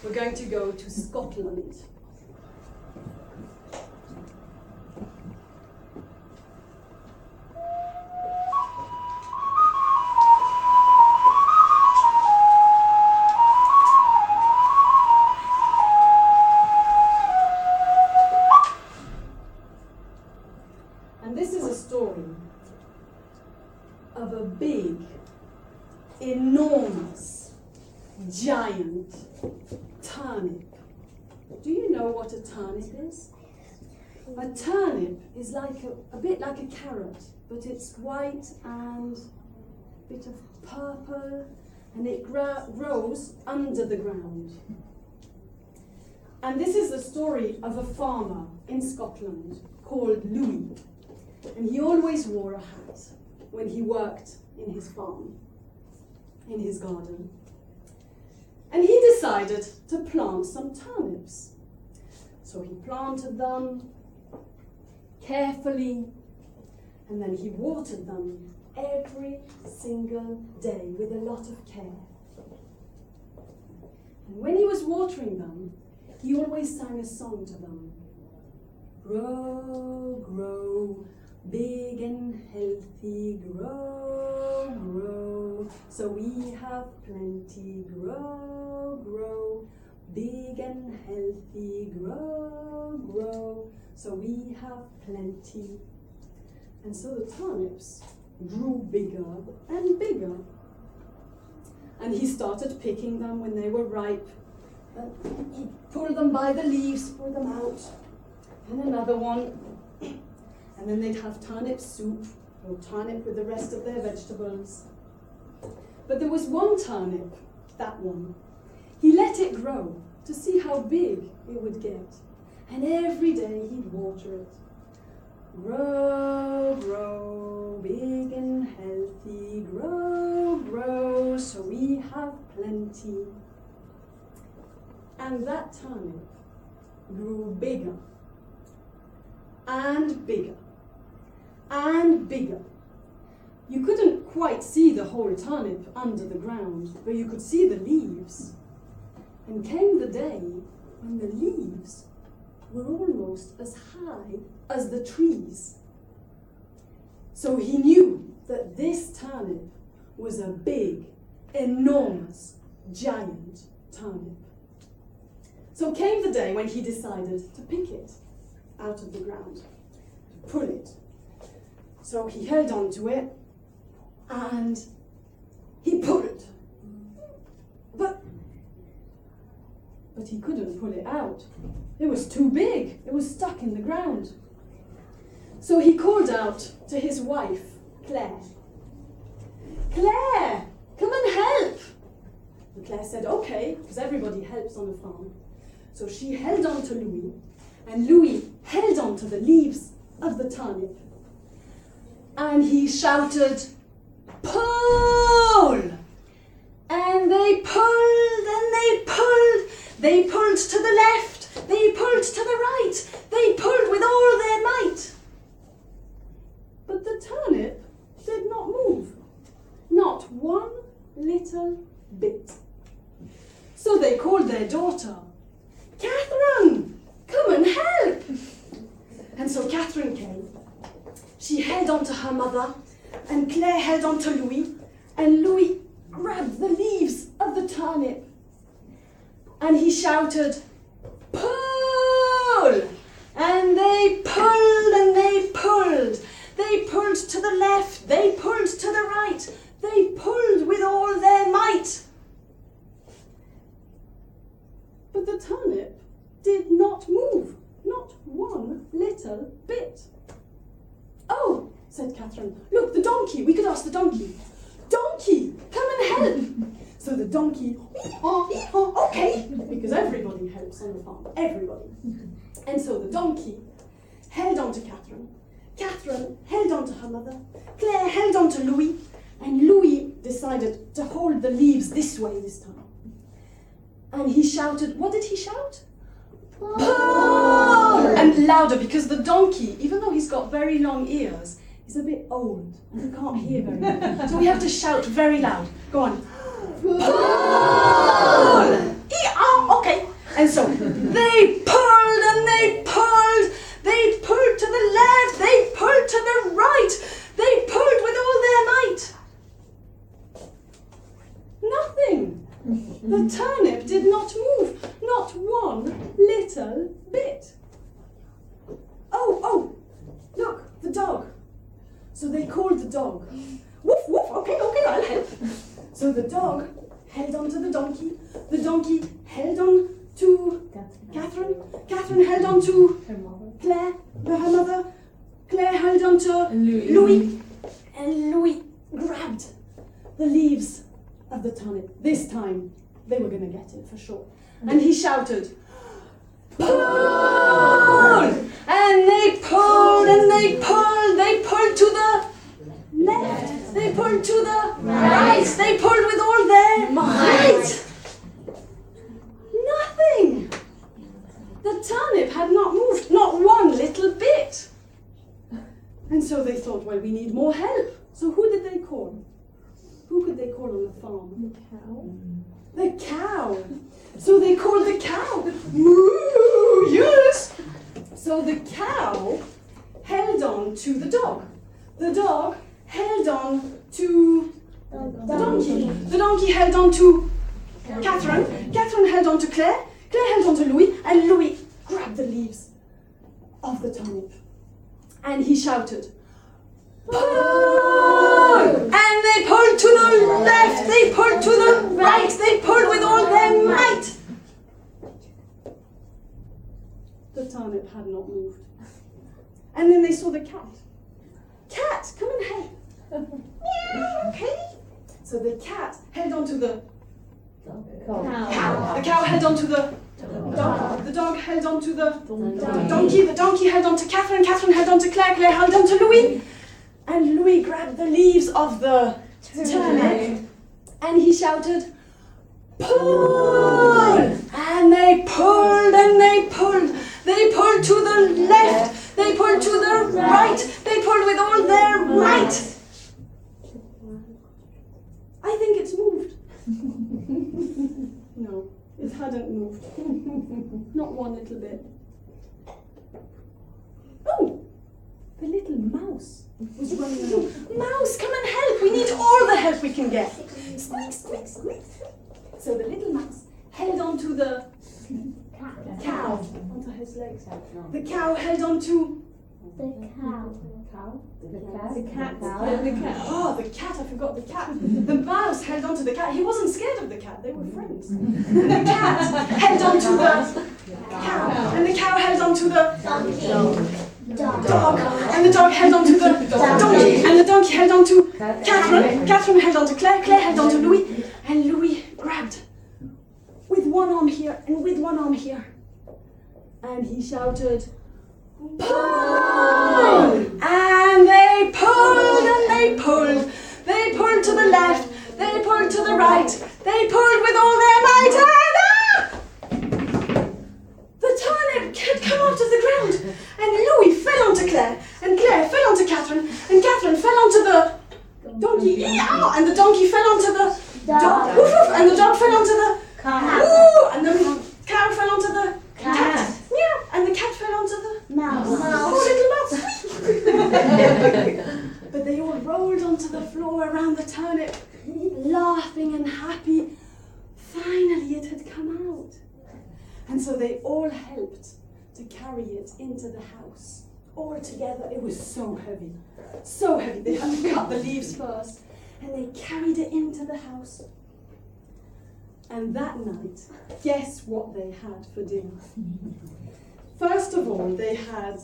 we're going to go to Scotland. And this is a story of a big, enormous, giant turnip. Do you know what a turnip is? A turnip is like a bit like a carrot, but it's white and a bit of purple, and it grows under the ground. And this is the story of a farmer in Scotland called Louis. And he always wore a hat when he worked in his farm, in his garden. And he decided to plant some turnips. So he planted them carefully, and then he watered them every single day with a lot of care. And when he was watering them, he always sang a song to them. Grow, grow, big and healthy, grow, grow, so we have plenty. Grow, grow, big and healthy, grow, grow, so we have plenty. And so the turnips grew bigger and bigger. And he started picking them when they were ripe. He pulled them by the leaves, pulled them out, and another one. And then they'd have turnip soup, or turnip with the rest of their vegetables. But there was one turnip, that one. He let it grow to see how big it would get. And every day he'd water it. Grow, grow, big and healthy, grow, grow, so we have plenty. And that turnip grew bigger and bigger and bigger. You couldn't quite see the whole turnip under the ground, but you could see the leaves. And came the day when the leaves were almost as high as the trees. So he knew that this turnip was a big, enormous, giant turnip. So came the day when he decided to pick it out of the ground, to pull it. So he held on to it and he pulled. But he couldn't pull it out. It was too big. It was stuck in the ground. So he called out to his wife, Claire. Claire, come and help. And Claire said, okay, because everybody helps on a farm. So she held on to Louis, and Louis held on to the leaves of the turnip. And he shouted, pull! And they pulled and they pulled. They pulled to the left, they pulled to the right, they pulled with all their might. But the turnip did not move, not one little bit. So they called their daughter, Catherine, come and help. And so Catherine came. She held on to her mother, and Claire held on to Louis, and Louis grabbed the leaves of the turnip. And he shouted, pull! And they pulled and they pulled. They pulled to the left, they pulled to the right, they pulled with all their might. But the turnip did not move, not one little bit. Oh, said Catherine, look, the donkey, we could ask the donkey. Donkey, come and help. So the donkey, okay, because everybody helps on the farm, everybody. And so the donkey held on to Catherine. Catherine held on to her mother. Claire held on to Louis. And Louis decided to hold the leaves this way this time. And he shouted, what did he shout? Pull! And louder, because the donkey, even though he's got very long ears, is a bit old and he can't hear very well. So we have to shout very loud. Go on. Pull! Okay, And so they pulled and they pulled. They pulled to the left, they pulled to the right. They pulled with all their might. Nothing. The turnip did not move, not one little bit. Oh, look, the dog. So they called the dog. Woof, woof, okay, I'll help. So the dog held on to the donkey held on to Catherine held on to Claire, her mother. Claire held on to Louis. And Louis grabbed the leaves of the turnip. This time, they were going to get it for sure. And he shouted, pull! And they pulled and they pulled. They pulled to the left. They pulled to the right. They pulled with all their might. Nothing. The turnip had not moved, not one little bit. And so they thought, well, we need more help. So who did they call? Who could they call on the farm? The cow. The cow. So they called the cow. Moo, yes. So the cow held on to the dog. The dog held on to the donkey. The donkey held on to Catherine. Catherine held on to Claire. Claire held on to Louis. And Louis grabbed the leaves of the turnip. And he shouted, pull! And they pulled to the left, they pulled to the right, they pulled with all their might. The turnip had not moved. And then they saw the cat. Cat, come and help. Meow, okay. So the cat held on to the cow. The cow held on to the dog. The dog held on to the donkey. The donkey held on to Catherine. Catherine held on to Claire. Claire held on to Louis. And Louis grabbed the leaves of the turnip and he shouted, pull! And they pulled and they pulled. They pulled to the left. They pulled to the right. They pulled with all their might. I think it's moved. No, it hadn't moved. Not one little bit. Oh! The little mouse was running along. Mouse, come and help! We need all the help we can get. Squeak, squeak, squeak. So the little mouse held on to the cow, onto his legs. The cow held on to the cow. The cat. Oh, the cat, I forgot the cat. The mouse held on to the cat. He wasn't scared of the cat, they were friends. And the cat held on to the cow. And the cow held on to the dog. And the dog held on to the donkey. And the donkey held on to Catherine. Catherine held on to Claire. Claire held on to Louis. And Louis grabbed with one arm here and with one arm here. And he shouted, pull! And they pulled and they pulled. They pulled to the left. They pulled to the right. They pulled with all their might. And the turnip had come out of the ground. And Louis fell onto Claire. And Claire fell onto Catherine. And Catherine fell onto the donkey. Yeah! And the donkey fell onto the dog. Woof, woof. And the dog fell onto the cow. Ooh! And the cow fell onto the cat. Meow! And the cat fell onto the Mouse. poor little mouse. But they all rolled onto the floor around the turnip, laughing and happy. Finally it had come out. And so they all helped to carry it into the house. All together. It was so heavy. So heavy. They had to cut the leaves first. And they carried it into the house. And that night, guess what they had for dinner? First of all, they had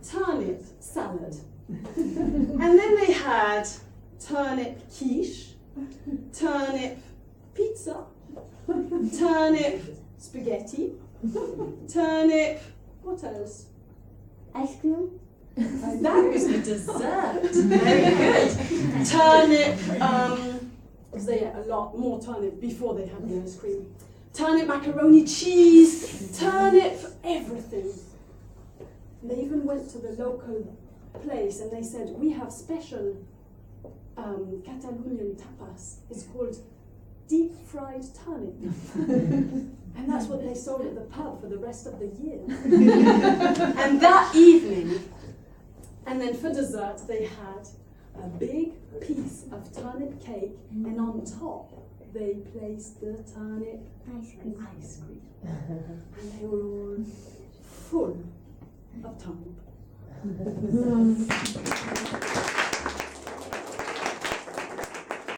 turnip salad. And then they had turnip quiche, turnip pizza, turnip spaghetti, turnip, what else? Ice cream. That was the dessert. Very good. Turnip, because they ate a lot more turnip before they had the ice cream. Turnip macaroni cheese, turnip everything. And they even went to the local place and they said, we have special Catalonian tapas. It's called deep fried turnip. And that's what they sold at the pub for the rest of the year. And that evening, and then for dessert, they had a big piece of turnip cake, and on top they placed the turnip Ice cream. ice cream. And they were all full of turnip.